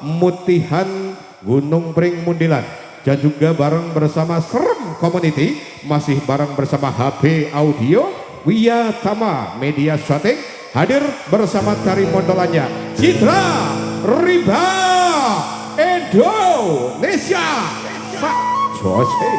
Mutihan Gunung Pring Mundilan, dan juga bareng bersama Serem Community, masih bareng bersama HP Audio, Wiyatama Media Shooting, hadir bersama tari mondolannya Citra Riba Indonesia Sak Jose.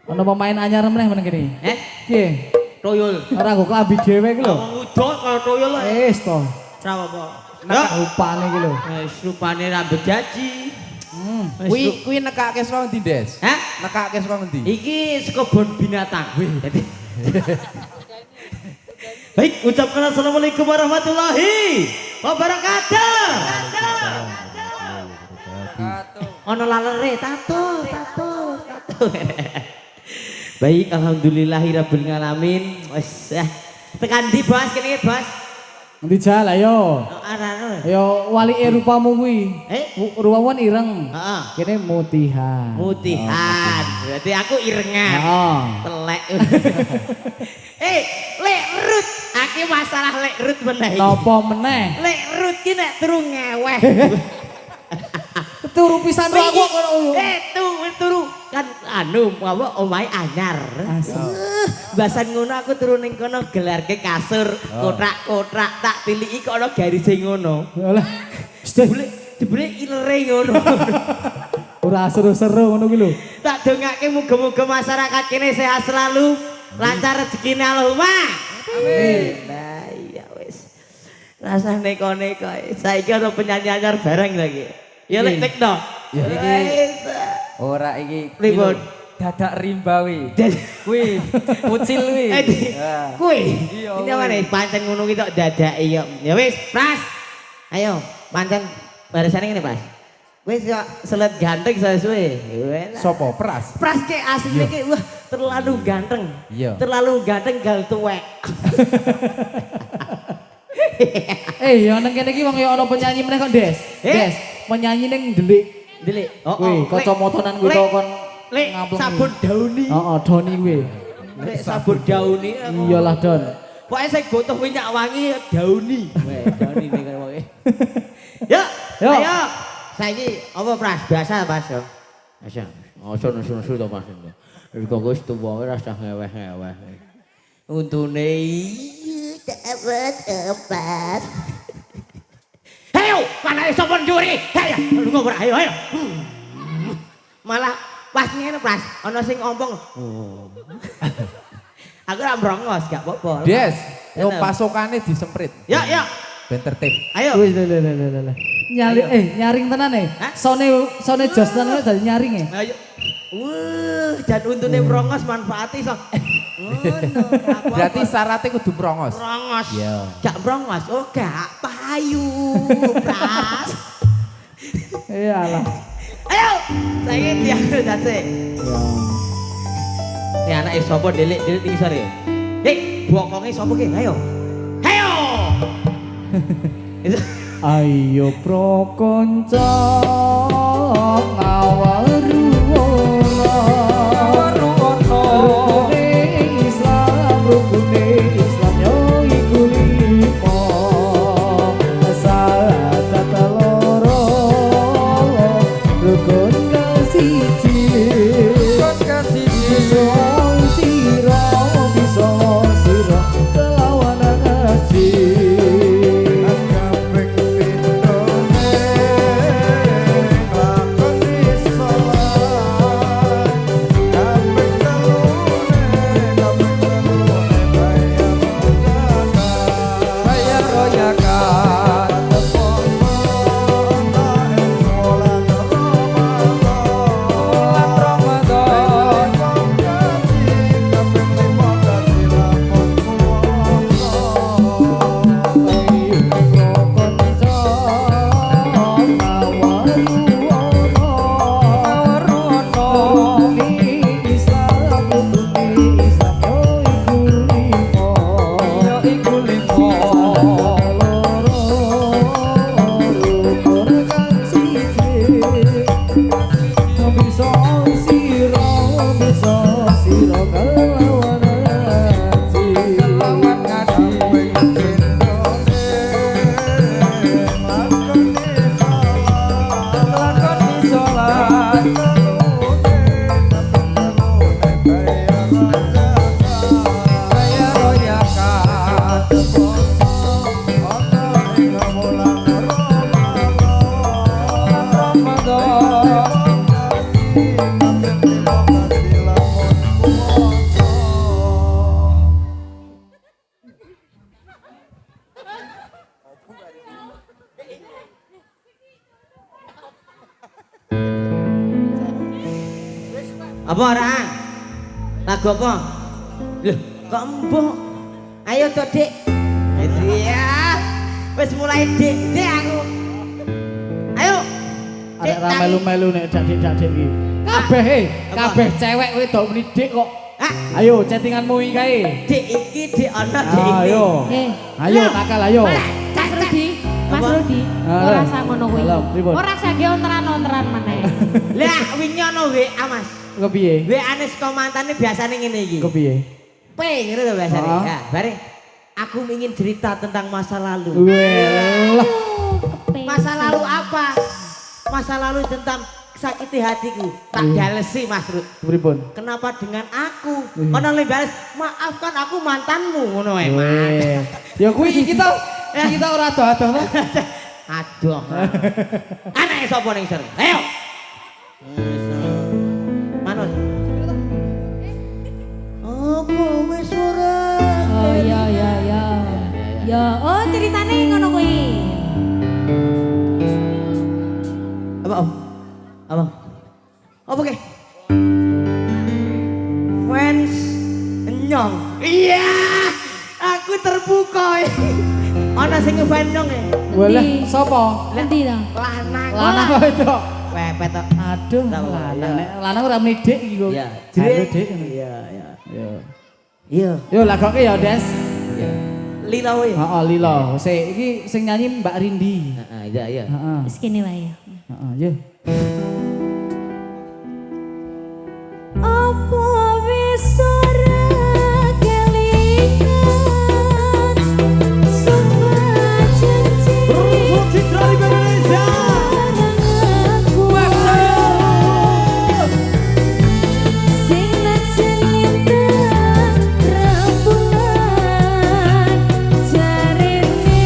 Ono pemain anyar meneh men kene. Piye? Toyol. Ora nggo klambi dhewe iki lho. Ngudok kaya toyol ae. Wis to. Ora apa-apa. Nek rupane iki lho. Wis rupane rambut jaji. Kuwi nekake saka endi, Des? Hah? Nekake saka endi? Iki sekobon binatang. Jadi baik, ucapkan assalamualaikum warahmatullahi wabarakatuh. Ono lalere tato. Baik, alhamdulillahirabbil alamin. Wes tekan ndi, Bos? Kene, Bos. Endi jal ayo. Arane. Yo walike rupamu kuwi. Rupamu kan ireng. Heeh. Kene mutihan. Mutihan. Berarti aku irengan. Heeh. Telek. Lek Rut. Aki masalah Lek Rut meneh. Napa meneh? Lek Rut ki nek turu ngeweh. Turu pisan ro aku kono. Turu kan anu apa omahe anyar. Basan ngono aku turu ning kono gelarke kasur, kotak-kotak tak tiliki kok ana garise ngono. Lah. Jebule ilere ngono. Ora seru-seru ngono kuwi lho. Tak dongake muga-muga masyarakat kene sehat selalu, lancar rezekine Allahumma. Amin. Nah, iya wis. Rasane neko-neko. Saiki ana penyanyi anyar bareng lagi. Ya lek tekno. Ya ora iki Ribut. dadak rimbawi. Kuwi ucil kuwi. Kuwi. Iya, Ini mana pancen ngono ki tok dadake ya. Ya wis, Pras. Ayo, pancen barisane ngene, Pras. Wis kok selet ganteng suwe. Sopo Pras? Pras ki asline ki wah terlalu ganteng. Iya. Terlalu ganteng gal tuwek. Ya nang kene iki wong ya ana penyanyi meneh kok, Des. Des, penyanyi ning Delik. Delik. Kuwi kacamataan kuwi to kon Lek sabun dauni. Heeh, Doni kuwi. Lek sabun dauni. Iyalah, Don. Pokoke sing butuh minyak wangi dauni. Weh, dauni ning kono wae. Yuk, ayo. Saiki apa Pras? Biasa Pas yo. Biasa. Ojo nesu-nesu to Pas. Iku wis tuwa ora usah ngeweh-ngeweh. Untune dapat apa? Ayo, mana sapa njuri? Ayo, lunga ora ayo. Malah pas ngene Pras, ana sing ompong. Aku ora brongos, gak apa-apa. Des, yo pasokane disemprit. Ya. Ben tertib. Ayo. Wis lho. Nyaring tenan Sone jos tenan dadi nyaring e. Ayo. Dan untune brongos manfaati sok. Ngono. Berarti syaratnya kudu brongos. Brongos. Iya. Gak brongos, oh gak payu, Pras. Iyalah. Ayo. Saiki dianggo dase. Ya. Ini anak sapa delik ning sore. Hei, bokonge sapa ki? Ayo. Ayo. Ayo pro kanca ngawal ruwono. Rukune Islam yo iku limo. Sahadat loro rukun kasiji. Bisa sira kelawan ngaji. Kabeh pindone lakon iso Apa ora? Lagu apa? Loh, kok embok? Ayo to, Dik. Iya. Wis mulai Dik aku. Ayo. Ada ra melu-melu nek dak-dak iki. Kabeh cewek wedok muni dik kok. Ayo chattinganmu iki kae. Dik iki Dik ana Dik iki. Ayo. Ayo nakal ayo. Mas Rudi, Mas Rudi, ora sang ngono kuwi. Ora sage onteran-onteran maneh. Lah wingi ana WA Mas. Kepiye? WA-ne saka mantane biasane ngene iki. Kepiye? P ngono to biasane. Ya, bare aku ingin cerita tentang masa lalu. Welah. Masa lalu apa? Masa lalu tentang sakiti hatiku. Tak dalesi Mas Rud. Pripun? Kenapa dengan aku? Kono le bales, maafkan aku mantanmu ngono ae, Mas. Ya kuwi kita ora ado-ado to. Aduh. Anake sapa ning isor? Ayo. Manut. Aku wis ora. Oh ya. Ya, oh ceritane ngono kuwi. Apa? Apa ke? Fans nyong. Iya, aku terpukau. Ana sing ngefan nyong e. Walah, sapa? Endi to? Lanang itu. Pepet tok. Aduh, lanang ora muni dik iki kok. Iya. Jare dik. Iya. Iya. Yo lagoke ya, Des. Iya. Lila wae. Heeh, Lila. Sik iki sing nyanyi Mbak Rindi. Iya. Heeh. Wis kene wae ya. Heeh, yo. Apa wis ora kelingan semua janji Citra Indonesia. sing najan lintang rembulan jarene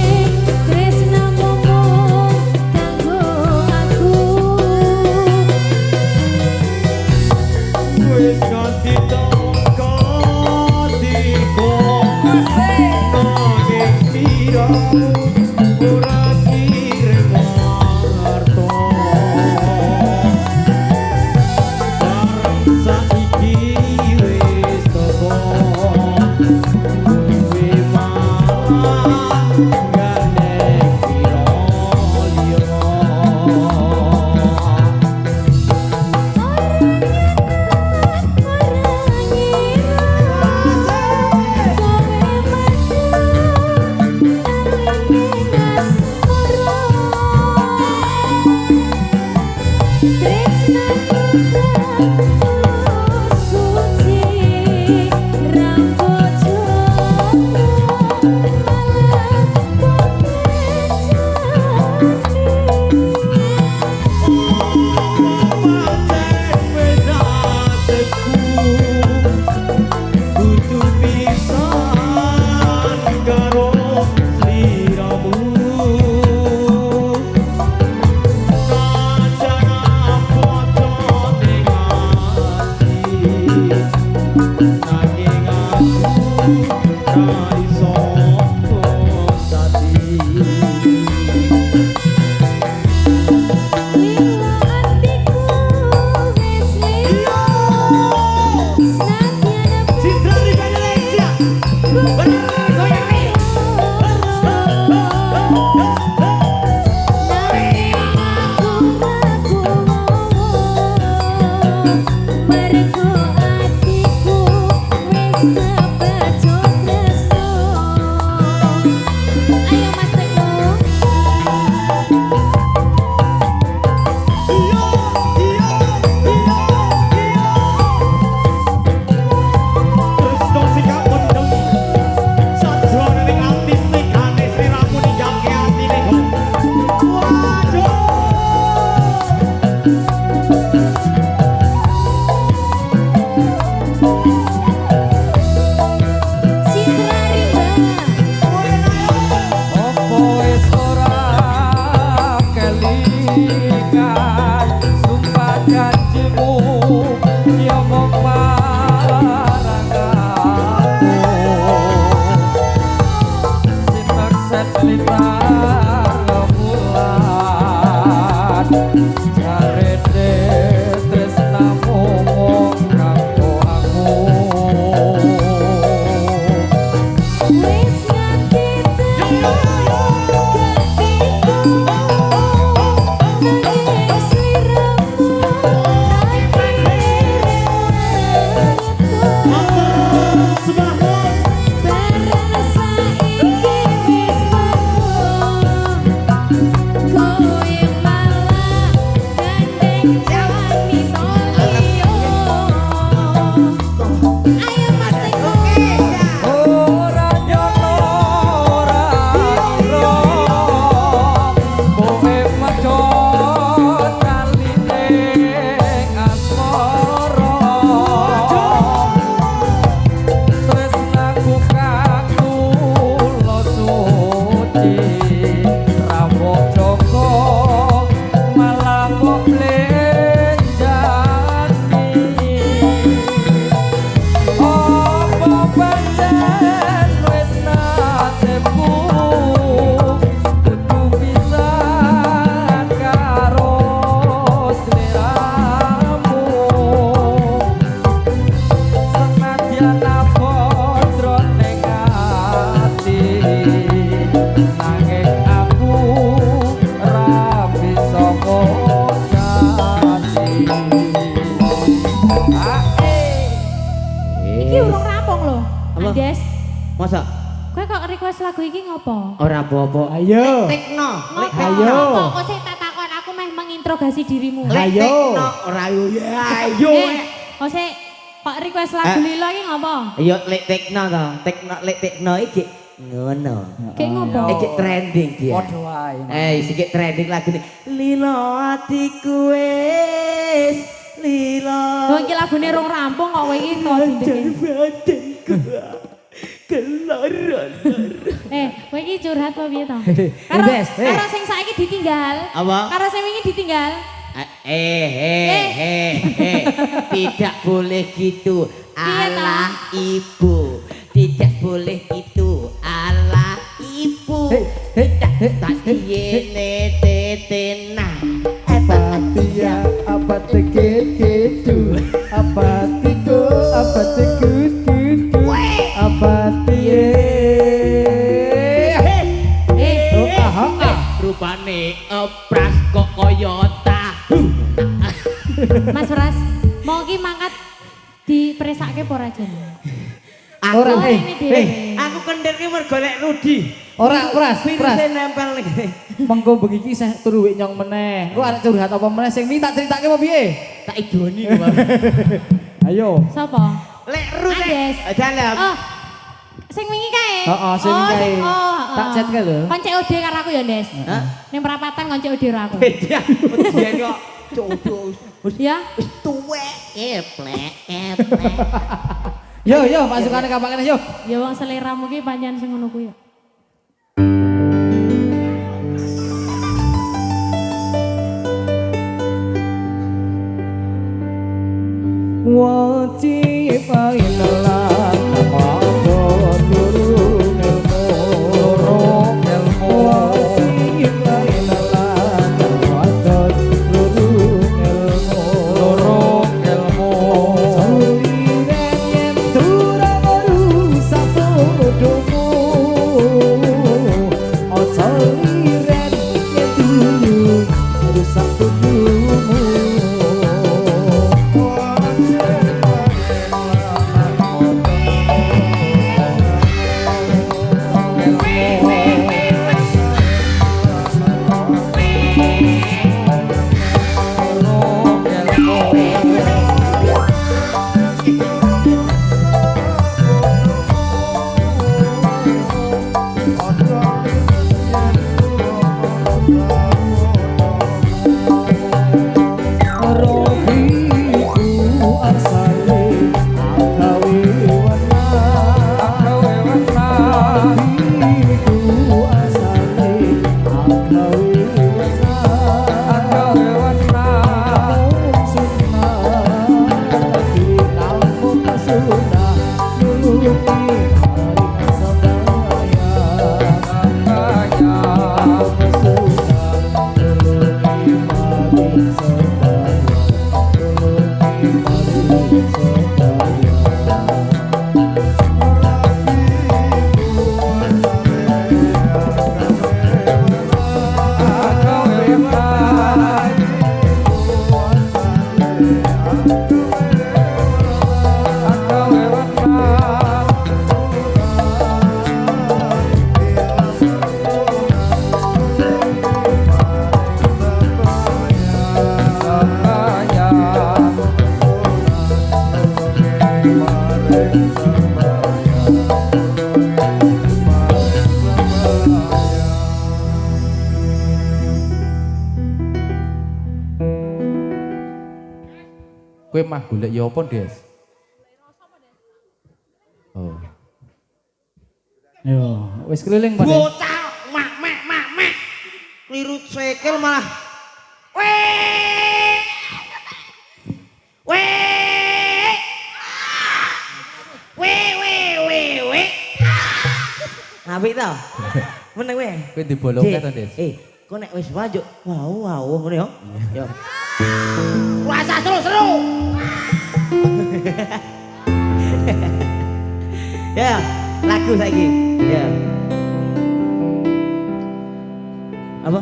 tresnamu kanggo aku. Wis ganti toko diko nang piro ora kirim harto barang saiki wis toko kuwi malah gandeng piro liyo. Orang Apa? Andes, Masa? kowe kok request lagu iki ngopo? Ora apa-apa. Ayo. Tekno. Ngopo? Ayo. Kok sing tak takon aku meh menginterogasi dirimu. Ayo. Tekno ora yo. Ya ayo. Kok sik kok request lagu Lilo iki ngopo? Yo lek tekno to. Lek tekno iki ngono. Kayak ngopo? Iki trending dia. Padha wae. Sikit trending lagu ini. Lilo atiku wis Lilo. Oh iki lagune rung rampung kok kowe iki kok dindeke. Keloran. Kowe iki curhat apa piye to? Andes, Karo sing saiki ditinggal. Apa? Karo sing wingi ditinggal. Tidak boleh gitu. Iya, Allah ibu. Tidak boleh gitu. Allah ibu. Tak yene tetena. Dia apa tegetu apa tiku apa tegutu apa tie Rupane pras kok koyota. Mas Pras, mau ki mangkat dipresake apa ora jan? Ora Aku kendirke mergo lek Rudi. ora Pras Virusnya nempel nih. mengko bengi iki sih turu wik nyong meneh engko arek curhat apa meneh sing minta critakake apa piye Tak idoni. ayo Sapa? Lek Rudi. Andes. Dalam. Oh. Sing wingi kae. Heeh, sing wingi kae. Tak chat kae lho. Konce OD karo aku ya, Des. Hah? Ning perapatan konce OD karo aku. Beda. Dia kok codo. Ya. Wis tuwek. Eplek. yo pasukane kapan kene yo Ya wong seleramu ki pancen sing ngono kuwi. wajib ailalan manggo turun ilmu wajib ailalan manggo turun ilmu saliren yen turun rusak podomu saliren yen turun rusak podomu Kowe mah golek ya apa, Des? Oh. Yo, wis keliling mana? Bocah mak. Kliru sekel malah. Weh. Apik to? Meneng weh. Kowe dibolongke to, Des? Kok nek wis wajuk. Wow, ngono ya. Yo. Puasa seru. Ya, lagu saiki. Ya. Apa?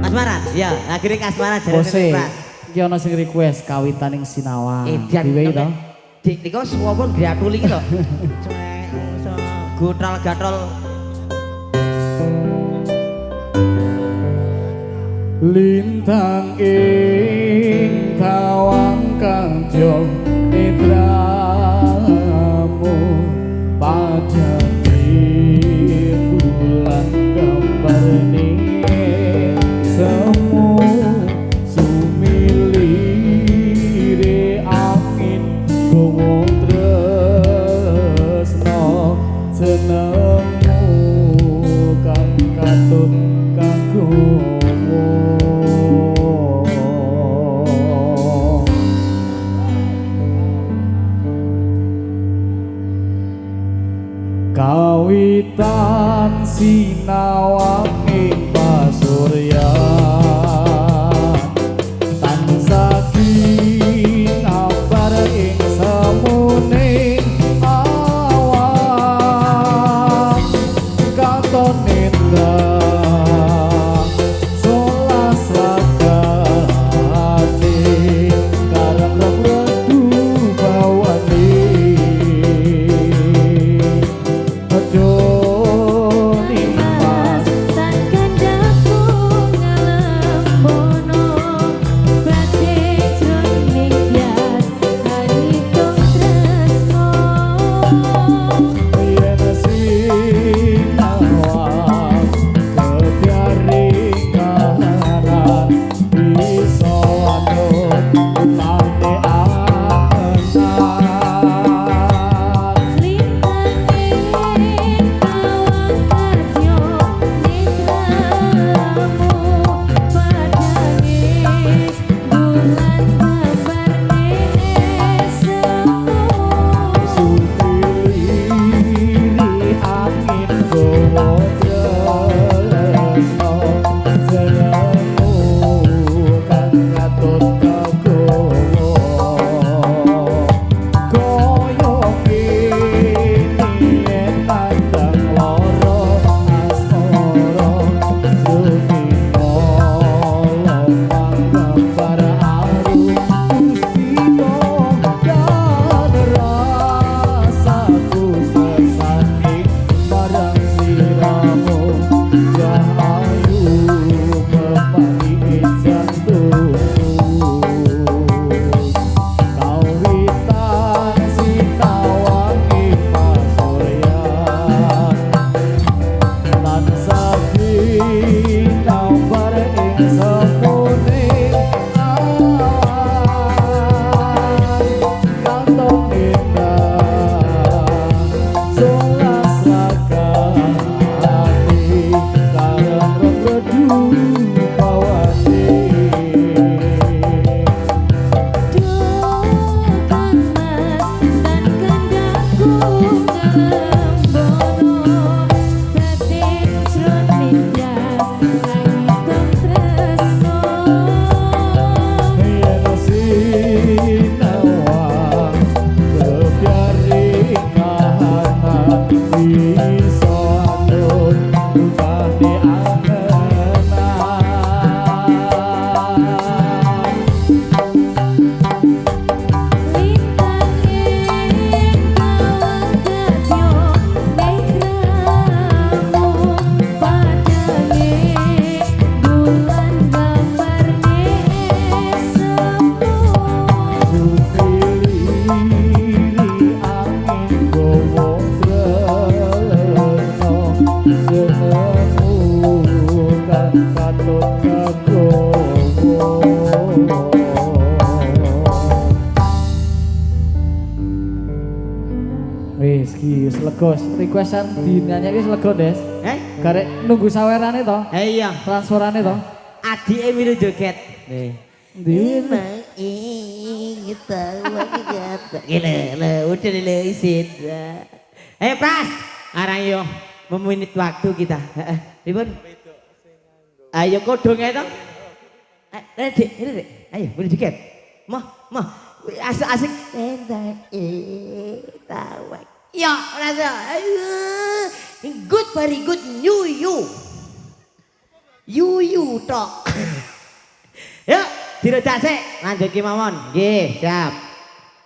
Kasmaran. Ya, lagu ini kasmaran jarane Bose, Pras. iki ana sing request kawitaning Sinawang. Dan Diwehi to? Dik niku suwon gratuli to. Cuek. gotral gatrol. Lintang ing tawang kanjong netramu pada bulan gambarne semu sumilire angin gowo tresno senengmu kang katut kanggo kawitan sinawang ing pasuryan tansah ginabar ing semuning awan katon endah solas lagane karang redu bawane Wis legos requestan dinyanyi wis lego Des. Garek nunggu sawerane to? Iya, transferane to? Adike milu joget. Ndi ingin tahu kata. Gila, udah le isin. Pras, arang yo memenit waktu kita. Ribun. Ayo kodong ya toh. Dek, ayo boleh joget. Mah, asik-asik. Tahu. Ya, rasa. Good, very good. You tok. Yuk, direjak sik, lanjut ki mawon. Nggih, siap.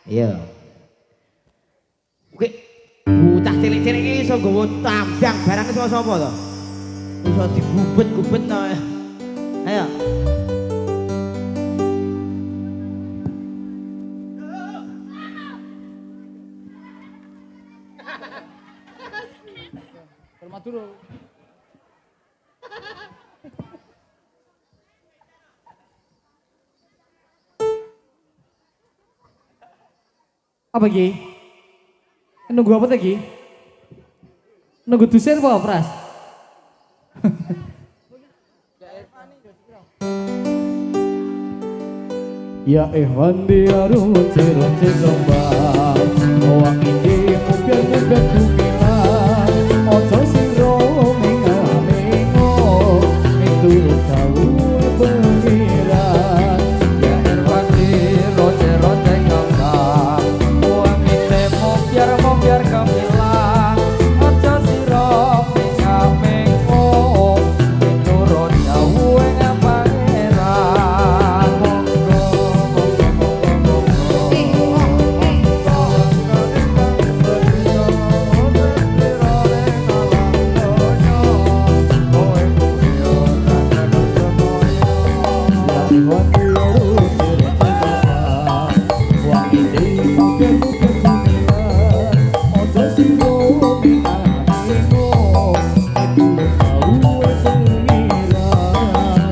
Iya. Oke, bocah cilik-cilik iki iso nggawa tambang barang sapa to? Iso digubet-gubet to. Ayo. Permaturo. Apa Ki? Nunggu apa lagi? Nunggu dusir apa Pras? Ya Ikhwan dia runci sombang wangi di mungkin kumilan ojo siro menga-mengo itu tahu pengiran Ya Irwan di roce-roce ngambang wangi temo biar gemilang ojo siro menga-mengo itu roda ueng pangeran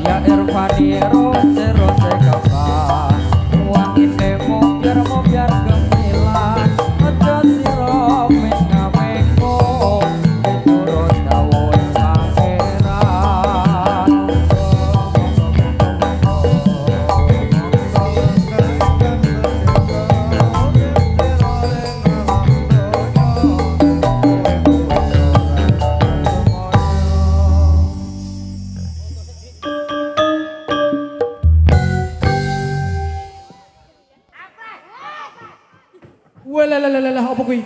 Ya Irfani roce-roce ngambang wangi temo biar gemilang ojo siro menga-mengo itu roda ueng pangeran Walalalala apa kuwi?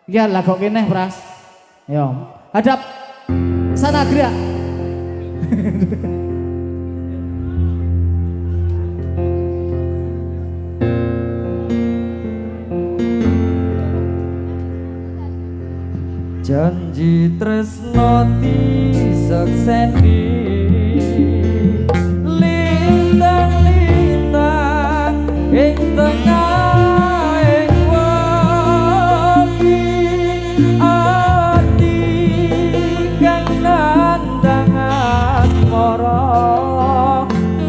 Ya lah kok kene Pras. Yo, hadap sana gerak. Janji tresno disekseni lintang-lintang ing tengah ing wengi ati kang nandang asmara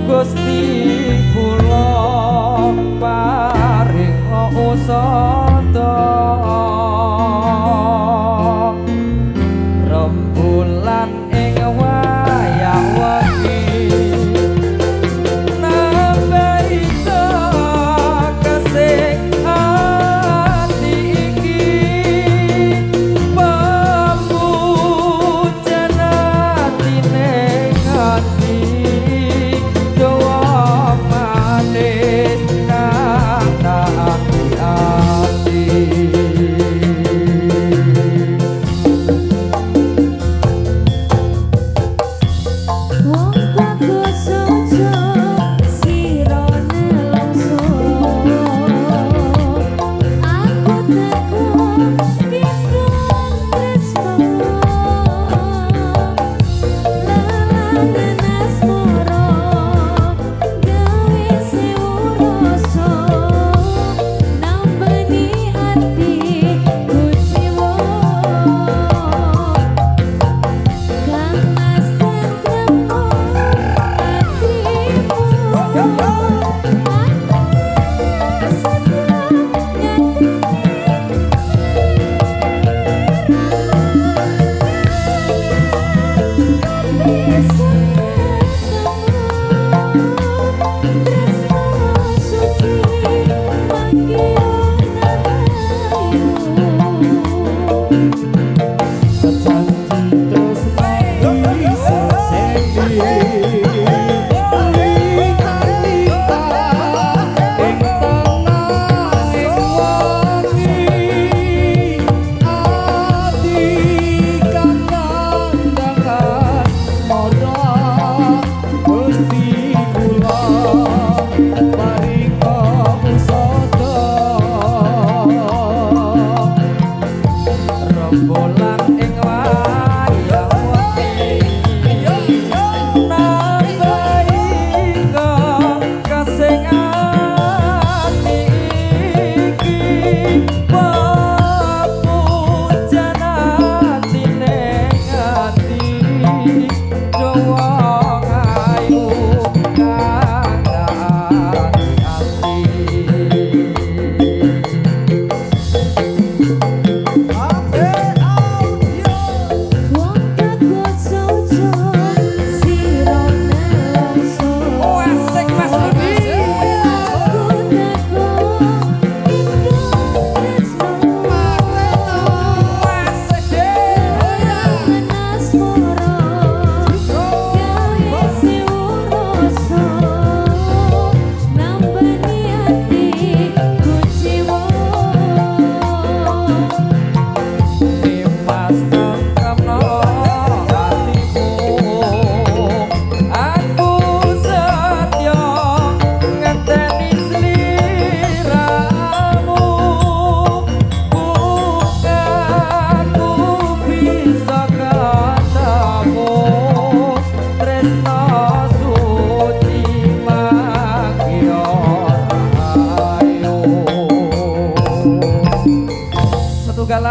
Gusti kula paring usada rembulan ing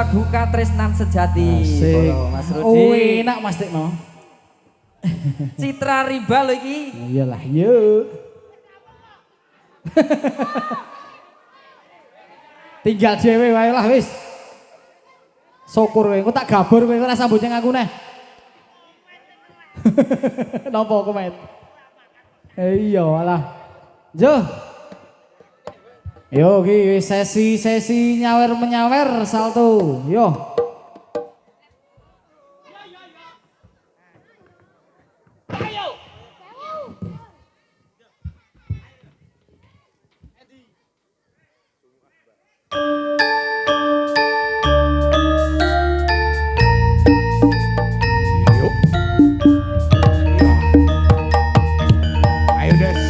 lagu Katresnan Sejati. Asik. Bolo, Mas Oh, Rudi. enak Mas Tikno. Citra Riba lho iki. Iyalah, yuk. Tinggal dhewe wae lah wis. Syukur kowe, engko tak gabur kowe ora sambut ning aku neh. Napa komen? Iya alah. Jo. Yo ki sesi nyawer-menyawer salto. Yo. Yuk. Ayo Des.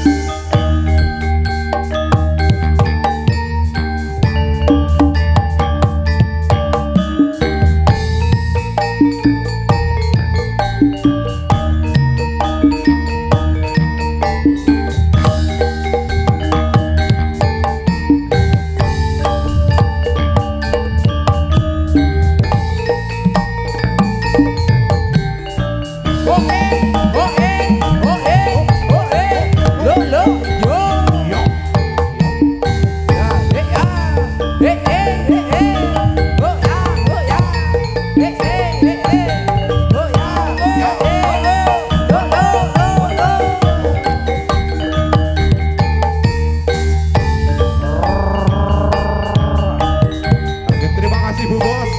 Oke, terima kasih Bu Bos.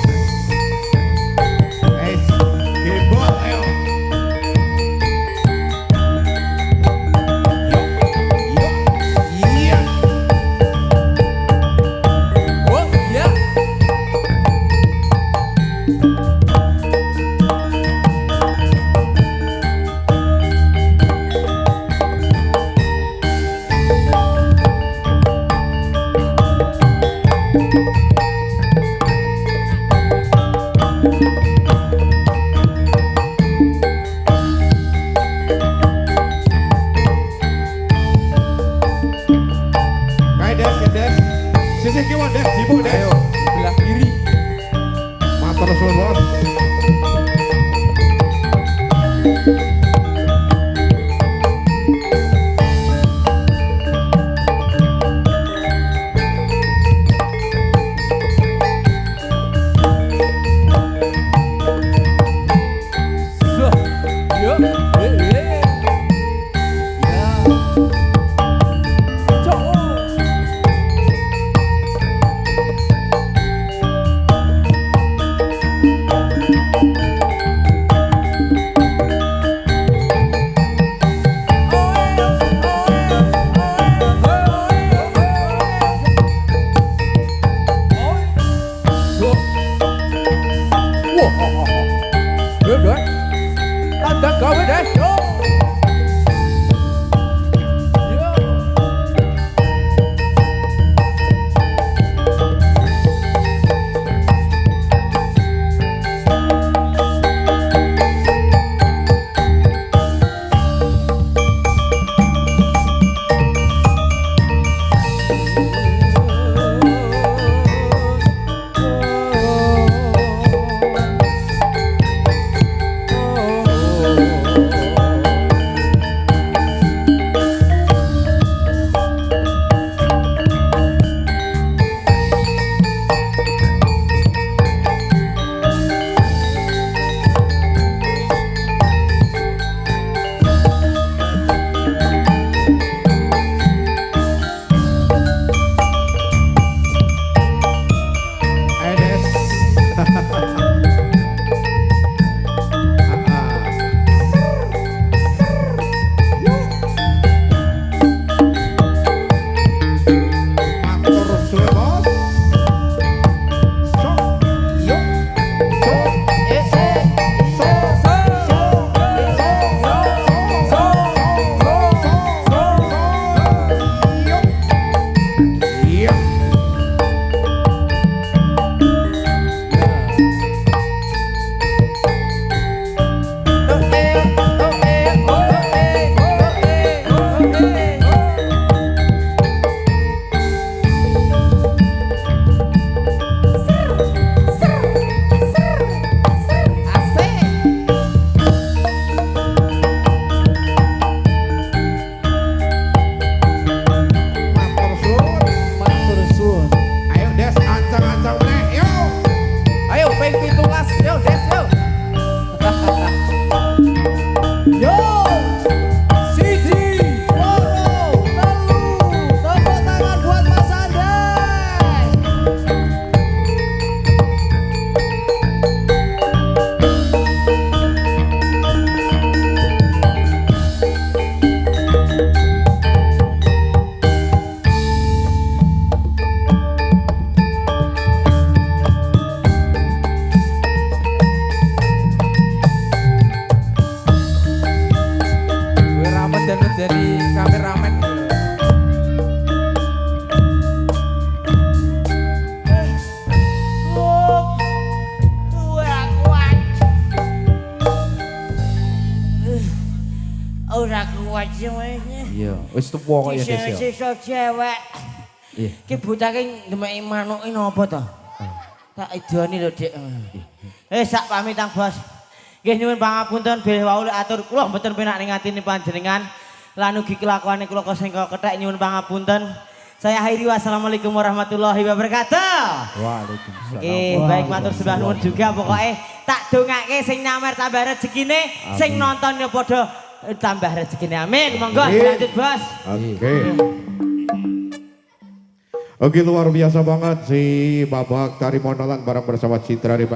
Gembol, ayo. Iya. Kayak Des, ya Des. Sisi kiwan Des, jibu Des. Ayo, Sebelah kiri. matur suwun Bos. dari kameramen. Ora kuat semuanya. Iya, wis tuwa kok ya Des ya. Sisa cewek. Iya. Ki bocah ki ndemeki manuke napa to? Tak idoni lho, Dik. Sak pamit Kang Bos. Nggih nyuwun pangapunten bilih wau atur kula mboten penak ning atine panjenengan. Lan ugi kelakuane kula sing kethek nyuwun pangapunten. Saya akhiri wassalamualaikum warahmatullahi wabarakatuh. Waalaikumsalam. Baik matur sembah nuwun juga pokoke tak dongake sing nyamer tambah rezekine, sing nonton ya padha tambah rezekine. Amin. Monggo lanjut, Bos. Oke. Oke, luar biasa banget si babak tari monolan bareng bersama Citra Riba.